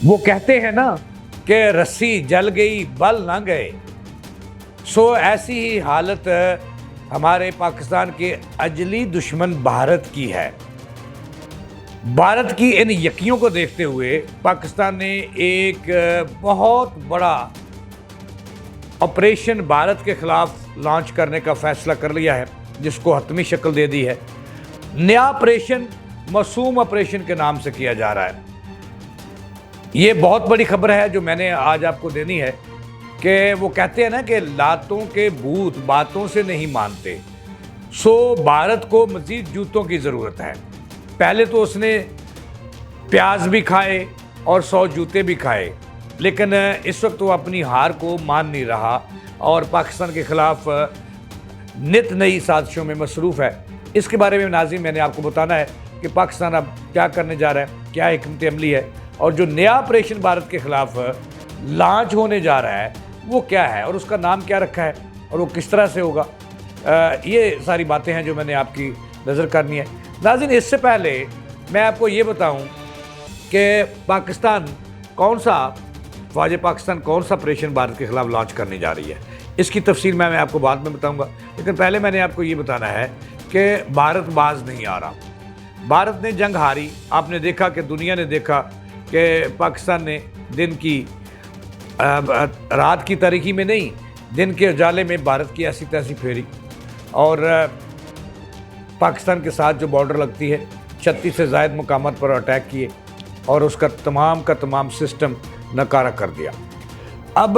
وہ کہتے ہیں نا کہ رسی جل گئی بل نہ گئے، سو ایسی ہی حالت ہمارے پاکستان کے اجلی دشمن بھارت کی ہے۔ بھارت کی ان یقینوں کو دیکھتے ہوئے پاکستان نے ایک بہت بڑا آپریشن بھارت کے خلاف لانچ کرنے کا فیصلہ کر لیا ہے، جس کو حتمی شکل دے دی ہے۔ نیا آپریشن معصوم آپریشن کے نام سے کیا جا رہا ہے۔ یہ بہت بڑی خبر ہے جو میں نے آج آپ کو دینی ہے کہ وہ کہتے ہیں نا کہ لاتوں کے بھوت باتوں سے نہیں مانتے، سو بھارت کو مزید جوتوں کی ضرورت ہے۔ پہلے تو اس نے پیاز بھی کھائے اور 100 جوتے بھی کھائے، لیکن اس وقت وہ اپنی ہار کو مان نہیں رہا اور پاکستان کے خلاف نت نئی سازشوں میں مصروف ہے۔ اس کے بارے میں ناظرین میں نے آپ کو بتانا ہے کہ پاکستان اب کیا کرنے جا رہا ہے، کیا حکمت عملی ہے، اور جو نیا آپریشن بھارت کے خلاف لانچ ہونے جا رہا ہے وہ کیا ہے اور اس کا نام کیا رکھا ہے اور وہ کس طرح سے ہوگا۔ یہ ساری باتیں ہیں جو میں نے آپ کی نظر کرنی ہے۔ ناظرین اس سے پہلے میں آپ کو یہ بتاؤں کہ پاکستان کون سا فوج پاکستان کون سا آپریشن بھارت کے خلاف لانچ کرنے جا رہی ہے، اس کی تفصیل میں آپ کو بعد میں بتاؤں گا، لیکن پہلے میں نے آپ کو یہ بتانا ہے کہ بھارت باز نہیں آ رہا۔ بھارت نے جنگ ہاری، آپ نے دیکھا کہ دنیا نے دیکھا کہ پاکستان نے دن کی رات کی تاریکی میں نہیں، دن کے اجالے میں بھارت کی ایسی تیسی پھیری، اور پاکستان کے ساتھ جو بارڈر لگتی ہے 36 سے زائد مقامات پر اٹیک کیے اور اس کا تمام سسٹم ناکارہ کر دیا۔ اب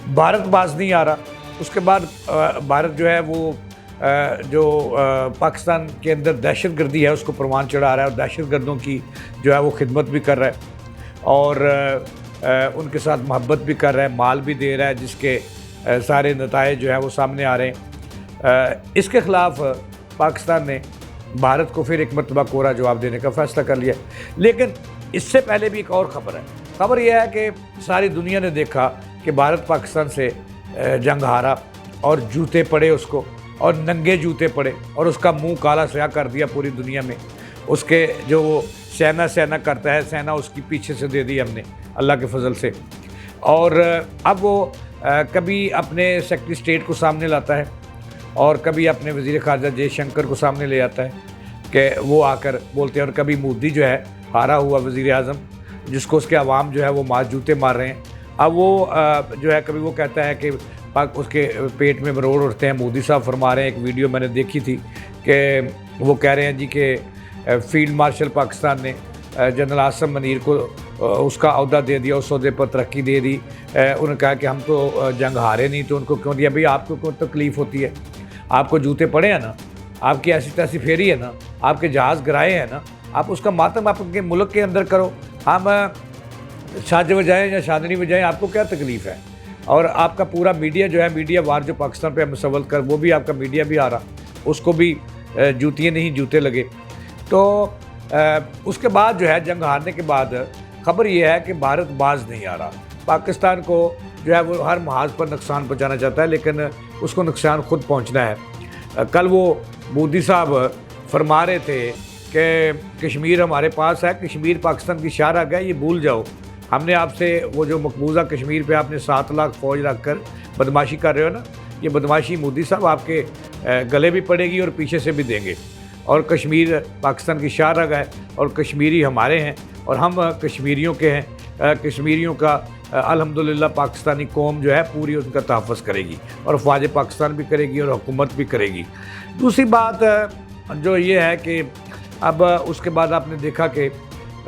بھارت باز نہیں آ رہا۔ اس کے بعد بھارت جو ہے وہ جو پاکستان کے اندر دہشت گردی ہے اس کو پروان چڑھا رہا ہے، اور دہشت گردوں کی جو ہے وہ خدمت بھی کر رہا ہے اور ان کے ساتھ محبت بھی کر رہا ہے، مال بھی دے رہا ہے، جس کے سارے نتائج جو ہے وہ سامنے آ رہے ہیں۔ اس کے خلاف پاکستان نے بھارت کو پھر ایک مرتبہ کوڑا جواب دینے کا فیصلہ کر لیا۔ لیکن اس سے پہلے بھی ایک اور خبر ہے۔ خبر یہ ہے کہ ساری دنیا نے دیکھا کہ بھارت پاکستان سے جنگ ہارا اور جوتے پڑے اس کو، اور ننگے جوتے پڑے، اور اس کا منہ کالا سیاہ کر دیا پوری دنیا میں۔ اس کے جو وہ سینا کرتا ہے، سینا اس کی پیچھے سے دے دی ہم نے اللہ کے فضل سے، اور اب وہ کبھی اپنے سیکرٹری اسٹیٹ کو سامنے لاتا ہے اور کبھی اپنے وزیر خارجہ جے شنکر کو سامنے لے آتا ہے کہ وہ آ کر بولتے ہیں، اور کبھی مودی جو ہے ہارا ہوا وزیر اعظم جس کو اس کے عوام جو ہے وہ جوتے مار رہے ہیں، اب وہ جو ہے کبھی وہ کہتا ہے کہ اس کے پیٹ میں مروڑ اٹھتے ہیں۔ مودی صاحب فرما رہے ہیں، ایک ویڈیو میں نے دیکھی تھی کہ وہ کہہ رہے ہیں جی کہ فیلڈ مارشل پاکستان نے جنرل عاصم منیر کو اس کا عہدہ دے دیا، اس عہدے پر ترقی دے دی۔ انہوں نے کہا کہ ہم تو جنگ ہارے نہیں تو ان کو کیوں دیا؟ بھئی آپ کو کیوں تکلیف ہوتی ہے؟ آپ کو جوتے پڑے ہیں نا، آپ کی ایسی تیسی پھیری ہے نا، آپ کے جہاز گرائے ہیں نا، آپ اس کا ماتم آپ کے ملک کے اندر کرو، ہم شاجہ بجائیں یا شادنی بجائیں، آپ کو کیا تکلیف ہے؟ اور آپ کا پورا میڈیا جو ہے، میڈیا وار جو پاکستان پہ مسول کر، وہ بھی آپ کا میڈیا بھی آ رہا، اس کو بھی جوتیاں نہیں جوتے لگے۔ تو اس کے بعد جو ہے جنگ ہارنے کے بعد خبر یہ ہے کہ بھارت باز نہیں آ رہا۔ پاکستان کو جو ہے وہ ہر محاذ پر نقصان پہنچانا چاہتا ہے، لیکن اس کو نقصان خود پہنچنا ہے۔ کل وہ مودی صاحب فرما رہے تھے کہ کشمیر ہمارے پاس ہے، کشمیر پاکستان کی شاہراہ ہے، یہ بھول جاؤ۔ ہم نے آپ سے وہ جو مقبوضہ کشمیر پہ آپ نے 7 لاکھ فوج رکھ کر بدماشی کر رہے ہو نا، یہ بدماشی مودی صاحب آپ کے گلے بھی پڑے گی اور پیچھے سے بھی دیں گے۔ اور کشمیر پاکستان کی شاہراہ ہے اور کشمیری ہمارے ہیں اور ہم کشمیریوں کے ہیں۔ کشمیریوں کا الحمدللہ پاکستانی قوم جو ہے پوری ان کا تحفظ کرے گی، اور فوج پاکستان بھی کرے گی اور حکومت بھی کرے گی۔ دوسری بات جو یہ ہے کہ اب اس کے بعد آپ نے دیکھا کہ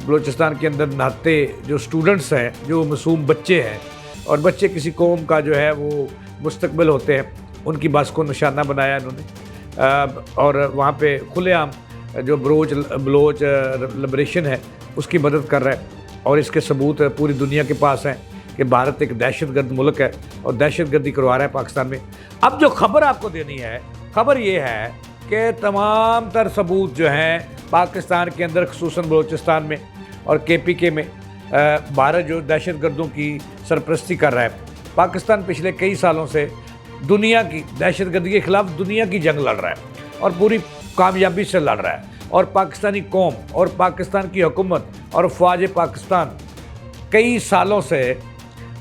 بلوچستان کے اندر نہتے جو اسٹوڈنٹس ہیں، جو معصوم بچے ہیں، اور بچے کسی قوم کا جو ہے وہ مستقبل ہوتے ہیں، ان کی بس کو نشانہ بنایا انہوں نے، اور وہاں پہ کھلے عام جو بلوچ لبریشن ہے اس کی مدد کر رہا ہے، اور اس کے ثبوت پوری دنیا کے پاس ہیں کہ بھارت ایک دہشت گرد ملک ہے اور دہشت گردی کروا رہا ہے پاکستان میں۔ اب جو خبر آپ کو دینی ہے، خبر یہ ہے کہ تمام تر ثبوت جو ہیں پاکستان کے اندر، خصوصاً بلوچستان میں اور KPK میں، بھارت جو دہشت گردوں کی سرپرستی کر رہا ہے۔ پاکستان پچھلے کئی سالوں سے دنیا کی دہشت گردی کے خلاف دنیا کی جنگ لڑ رہا ہے اور پوری کامیابی سے لڑ رہا ہے، اور پاکستانی قوم اور پاکستان کی حکومت اور فوج پاکستان کئی سالوں سے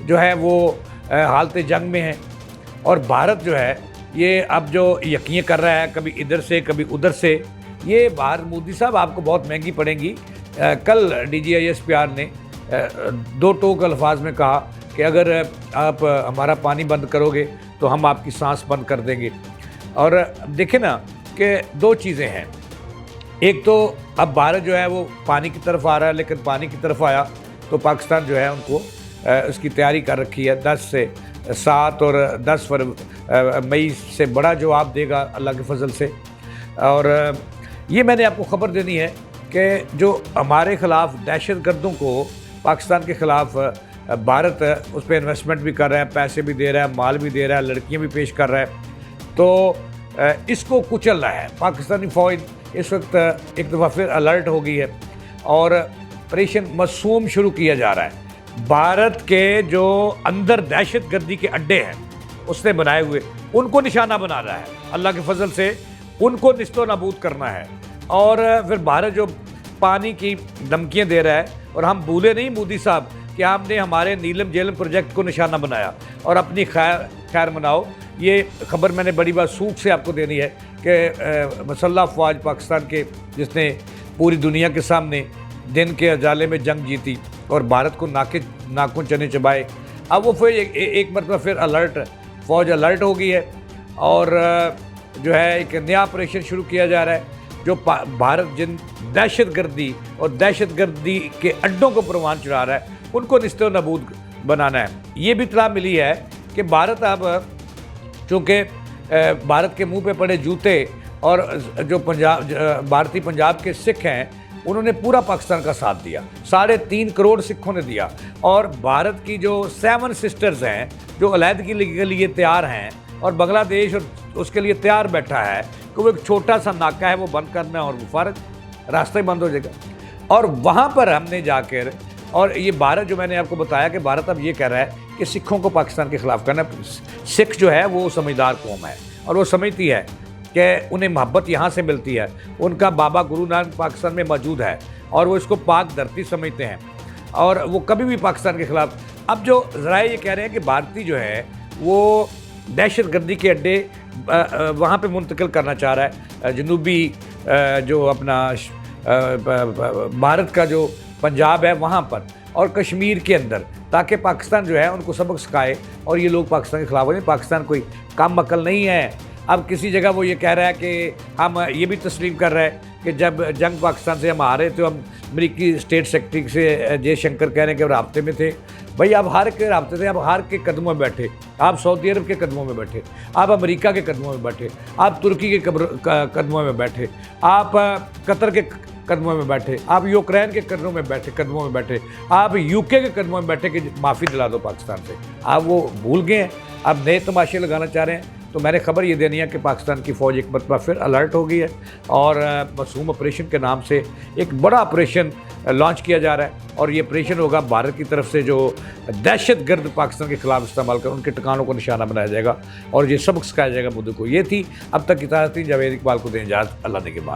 جو ہے وہ حالت جنگ میں ہیں، اور بھارت جو ہے یہ اب جو یقین کر رہا ہے کبھی ادھر سے کبھی ادھر سے، یہ بات مودی صاحب آپ کو بہت مہنگی پڑیں گی۔ کل DGISPR نے دو ٹوک الفاظ میں کہا کہ اگر آپ ہمارا پانی بند کرو گے تو ہم آپ کی سانس بند کر دیں گے۔ اور دیکھیں نا کہ دو چیزیں ہیں، ایک تو اب بھارت جو ہے وہ پانی کی طرف آ رہا ہے، لیکن پانی کی طرف آیا تو پاکستان جو ہے ان کو اس کی تیاری کر رکھی ہے، 10 سے 7 اور 10 مئی سے بڑا جواب دے گا اللہ کے فضل سے۔ اور یہ میں نے آپ کو خبر دینی ہے کہ جو ہمارے خلاف دہشت گردوں کو پاکستان کے خلاف بھارت اس پہ انویسٹمنٹ بھی کر رہا ہے، پیسے بھی دے رہا ہے، مال بھی دے رہا ہے، لڑکیاں بھی پیش کر رہا ہے، تو اس کو کچل رہا ہے۔ پاکستانی فوج اس وقت ایک دفعہ پھر الرٹ ہو گئی ہے اور آپریشن مسوم شروع کیا جا رہا ہے۔ بھارت کے جو اندر دہشت گردی کے اڈے ہیں اس نے بنائے ہوئے، ان کو نشانہ بنا رہا ہے، اللہ کے فضل سے ان کو نیست و نابود کرنا ہے۔ اور پھر بھارت جو پانی کی دھمکیاں دے رہا ہے، اور ہم بھولے نہیں مودی صاحب کہ آپ نے ہمارے نیلم جیلم پروجیکٹ کو نشانہ بنایا، اور اپنی خیر مناؤ۔ یہ خبر میں نے بڑی بات سوکھ سے آپ کو دینی ہے کہ مسلح افواج پاکستان کے جس نے پوری دنیا کے سامنے دن کے اجالے میں جنگ جیتی اور بھارت کو ناکن چنے چبائے، اب وہ پھر ایک مرتبہ پھر فوج الرٹ ہو گئی ہے، اور جو ہے ایک نیا آپریشن شروع کیا جا رہا ہے جو بھارت جن دہشت گردی اور دہشت گردی کے اڈوں کو پروان چڑھا رہا ہے ان کو نیست و نابود بنانا ہے۔ یہ بھی اطلاع ملی ہے کہ بھارت اب چونکہ بھارت کے منہ پہ پڑے جوتے، اور جو بھارتی پنجاب کے سکھ ہیں انہوں نے پورا پاکستان کا ساتھ دیا، 3.5 کروڑ سکھوں نے دیا، اور بھارت کی جو 7 سسٹرز ہیں جو علیحدگی کے لیے تیار ہیں، اور بنگلہ دیش اور اس کے لیے تیار بیٹھا ہے کہ وہ ایک چھوٹا سا ناکہ ہے وہ بند کرنا ہے اور وہ فارغ راستہ ہی بند ہو جائے گا۔ اور وہاں پر ہم نے جا کر، اور یہ بھارت جو میں نے آپ کو بتایا کہ بھارت اب یہ کہہ رہا ہے کہ سکھوں کو پاکستان کے خلاف کرنا۔ سکھ جو ہے وہ سمجھدار قوم ہے اور وہ سمجھتی ہے کہ انہیں محبت یہاں سے ملتی ہے، ان کا بابا گرو نانک پاکستان میں موجود ہے اور وہ اس کو پاک دھرتی سمجھتے ہیں، اور وہ کبھی بھی پاکستان کے خلاف۔ اب جو ذرائع یہ کہہ رہے ہیں کہ بھارتی جو ہے وہ دہشت گردی کے اڈے وہاں پہ منتقل کرنا چاہ رہا ہے، جنوبی جو اپنا بھارت کا جو پنجاب ہے وہاں پر اور کشمیر کے اندر، تاکہ پاکستان جو ہے ان کو سبق سکھائے اور یہ لوگ پاکستان کے خلاف ہو جائیں۔ پاکستان کوئی کم عقل نہیں ہے۔ اب کسی جگہ وہ یہ کہہ رہا ہے کہ ہم یہ بھی تسلیم کر رہے ہیں کہ جب جنگ پاکستان سے ہم ہارے تو ہم امریکی اسٹیٹ سیکرٹری سے جے شنکر کہہ رہے ہیں کہ رابطے میں تھے۔ بھائی آپ ہار کے رابطے تھے، آپ ہار کے قدموں میں بیٹھے، آپ سعودی عرب کے قدموں میں بیٹھے، آپ امریکہ کے قدموں میں بیٹھے، آپ ترکی کے قدموں میں بیٹھے، آپ قطر کے قدموں میں بیٹھے، آپ یوکرین کے قدموں میں بیٹھے، آپ UK کے قدموں میں بیٹھے کہ معافی دلا دو پاکستان سے۔ آپ وہ بھول گئے ہیں، اب نئے تماشے لگانا چاہ رہے ہیں۔ تو میں نے خبر یہ دینی ہے کہ پاکستان کی فوج ایک مرتبہ پھر الرٹ ہو گئی ہے، اور مسوم آپریشن کے نام سے ایک بڑا آپریشن لانچ کیا جا رہا ہے، اور یہ آپریشن ہوگا بھارت کی طرف سے جو دہشت گرد پاکستان کے خلاف استعمال کر ان کے ٹھکانوں کو نشانہ بنایا جائے گا، اور یہ سبق سکھایا جائے گا مودی کو۔ یہ تھی اب تک کی تازہ ترین۔ جاوید اقبال کو دیں اجازت، اللہ نگہبان۔